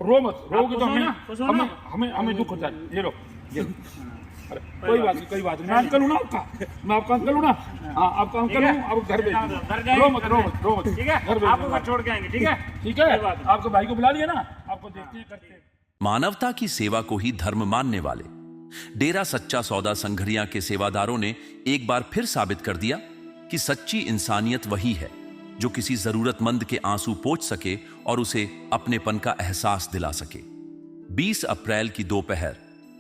रो मत, रोगे तो हमें हमें हमें दुख होता है। ये लो, ये लो। अरे कोई बात नहीं, मैं अंकल हूँ ना आपका, मैं आपका अंकल हूँ ना। हाँ, आपका अंकल हूँ, आप घर भेज। रो मत, ठीक है, घर भेज, आपको छोड़ के आएंगे। ठीक है, ठीक है, आपके भाई को बुला लिया ना, आपको देखते हैं करते हैं। मानवता की सेवा को ही धर्म मानने वाले डेरा सच्चा सौदा संघरिया के सेवादारों ने एक बार फिर साबित कर दिया कि सच्ची इंसानियत वही है जो किसी जरूरतमंद के आंसू पोंछ सके और उसे अपनेपन का एहसास दिला सके। 20 अप्रैल की दोपहर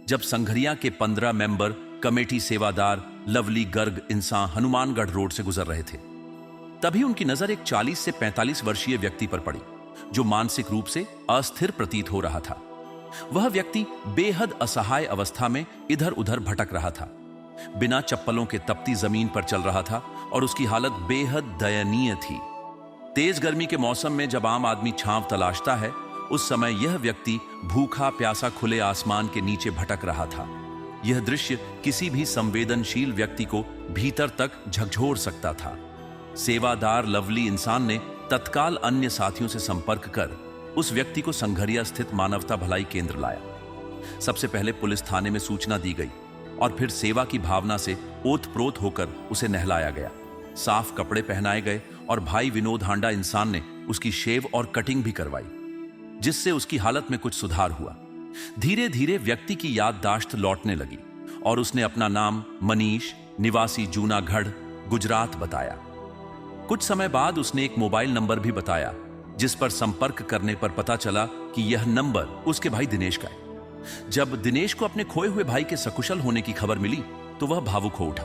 जब संघरिया के 15 मेंबर कमेटी सेवादार लवली गर्ग इंसान हनुमानगढ़ रोड से गुजर रहे थे, तभी उनकी नजर एक 40 से 45 वर्षीय व्यक्ति पर पड़ी जो मानसिक रूप से अस्थिर प्रतीत हो रहा था। वह व्यक्ति बेहद असहाय अवस्था में इधर उधर भटक रहा था, बिना चप्पलों के तपती जमीन पर चल रहा था और उसकी हालत बेहद दयनीय थी। तेज गर्मी के मौसम में जब आम आदमी छांव तलाशता है, उस समय यह व्यक्ति भूखा प्यासा खुले आसमान के नीचे भटक रहा था। यह दृश्य किसी भी संवेदनशील व्यक्ति को भीतर तक झकझोर सकता था। सेवादार लवली इंसान ने तत्काल अन्य साथियों से संपर्क कर उस व्यक्ति को संघरिया स्थित मानवता भलाई केंद्र लाया। सबसे पहले पुलिस थाने में सूचना दी गई और फिर सेवा की भावना से ओतप्रोत होकर उसे नहलाया गया, साफ कपड़े पहनाए गए और भाई विनोद हांडा इंसान ने उसकी शेव और कटिंग भी करवाई, जिससे उसकी हालत में कुछ सुधार हुआ। धीरे धीरे व्यक्ति की याददाश्त लौटने लगी और उसने अपना नाम मनीष निवासी जूनागढ़ गुजरात बताया। कुछ समय बाद उसने एक मोबाइल नंबर भी बताया, जिस पर संपर्क करने पर पता चला कि यह नंबर उसके भाई दिनेश का है। जब दिनेश को अपने खोए हुए भाई के सकुशल होने की खबर मिली तो वह भावुक हो उठा।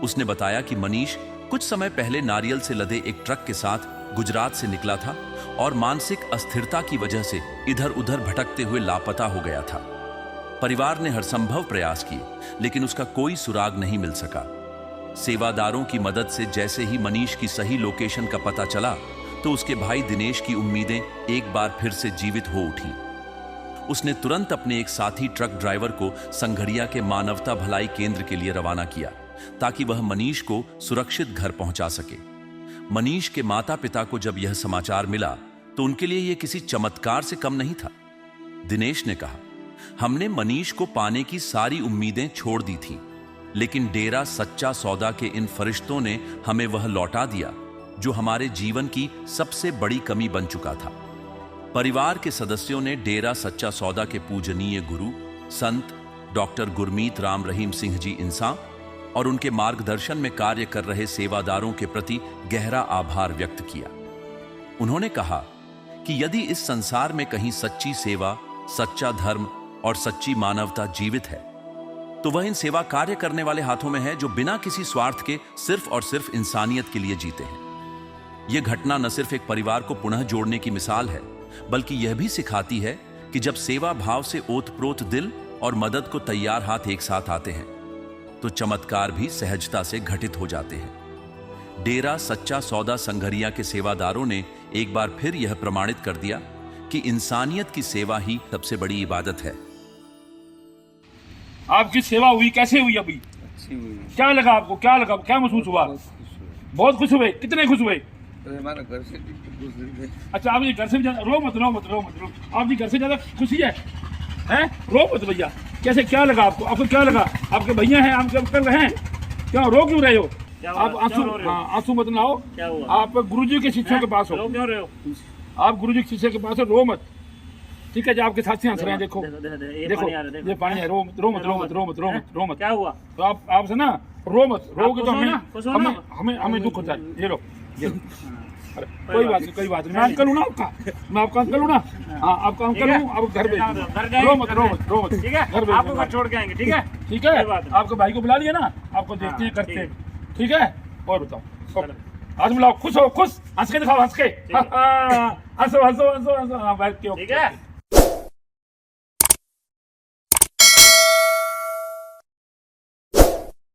उसने बताया कि मनीष कुछ समय पहले नारियल से लदे एक ट्रक के साथ गुजरात से निकला था और मानसिक अस्थिरता की वजह से इधर उधर भटकते हुए लापता हो गया था। परिवार ने हरसंभव प्रयास किए, लेकिन उसका कोई सुराग नहीं मिल सका। सेवादारों की मदद से जैसे ही मनीष की सही लोकेशन का पता चला तो उसके भाई दिनेश की उम्मीदें एक बार फिर से जीवित हो उठी। उसने तुरंत अपने एक साथी ट्रक ड्राइवर को संघरिया के मानवता भलाई केंद्र के लिए रवाना किया ताकि वह मनीष को सुरक्षित घर पहुंचा सके। मनीष के माता पिता को जब यह समाचार मिला तो उनके लिए यह किसी चमत्कार से कम नहीं था। दिनेश ने कहा, हमने मनीष को पाने की सारी उम्मीदें छोड़ दी थीं, लेकिन डेरा सच्चा सौदा के इन फरिश्तों ने हमें वह लौटा दिया जो हमारे जीवन की सबसे बड़ी कमी बन चुका था। परिवार के सदस्यों ने डेरा सच्चा सौदा के पूजनीय गुरु संत डॉक्टर गुरमीत राम रहीम सिंह जी इंसान और उनके मार्गदर्शन में कार्य कर रहे सेवादारों के प्रति गहरा आभार व्यक्त किया। उन्होंने कहा कि यदि इस संसार में कहीं सच्ची सेवा, सच्चा धर्म और सच्ची मानवता जीवित है तो वह इन सेवा कार्य करने वाले हाथों में है जो बिना किसी स्वार्थ के सिर्फ और सिर्फ इंसानियत के लिए जीते हैं। यह घटना न सिर्फ एक परिवार को पुनः जोड़ने की मिसाल है, बल्कि यह भी सिखाती है कि जब सेवा भाव से ओतप्रोत दिल और मदद को तैयार हाथ एक साथ आते हैं तो चमत्कार भी सहजता से घटित हो जाते हैं। डेरा सच्चा सौदा संघरिया के सेवादारों ने एक बार फिर यह प्रमाणित कर दिया कि इंसानियत की सेवा ही सबसे बड़ी इबादत है। आपकी सेवा हुई, कैसे हुई? अभी क्या लगा आपको, क्या महसूस हुआ? बहुत खुश हुए? कितने खुश हुए? हमारा घर से अच्छा, आप ये घर से भी ज्यादा रो मत, आपकी घर से ज्यादा खुशी है? रो मत भैया। कैसे, क्या लगा आपको क्या लगा? आपके भैया हैं, आपके अंकल हैं, क्यों रो क्यों रहे हो? आप आंसू मत लाओ। आप गुरुजी के शिष्यों के पास हो, क्यों रहे हो? आप गुरुजी के शिष्य के पास हो, रो मत। ठीक है, जो आपके साथी हंस रहे हैं, देखो ये पानी है, रो मत। क्या हुआ? तो आपसे ना रो मत, रोगे तो हमें दुख होता है। ये लो। अरे कोई बात नहीं, मैं अंकल हूँ ना आपका, मैं आपका अंकल हूँ ना। हाँ, आपका अंकल हूँ, आप घर भेज। रो मत, ठीक है, घर भेज, आपको छोड़ के आएंगे। ठीक है, ठीक है, आपके भाई को बुला लिया ना, आपको देखते हैं करते हैं। ठीक है, और बताओ, आज मिलाओ, खुश हो, खुश, हंस के दिखाओ, हंस के, हंसो, बैठ के। ठीक है।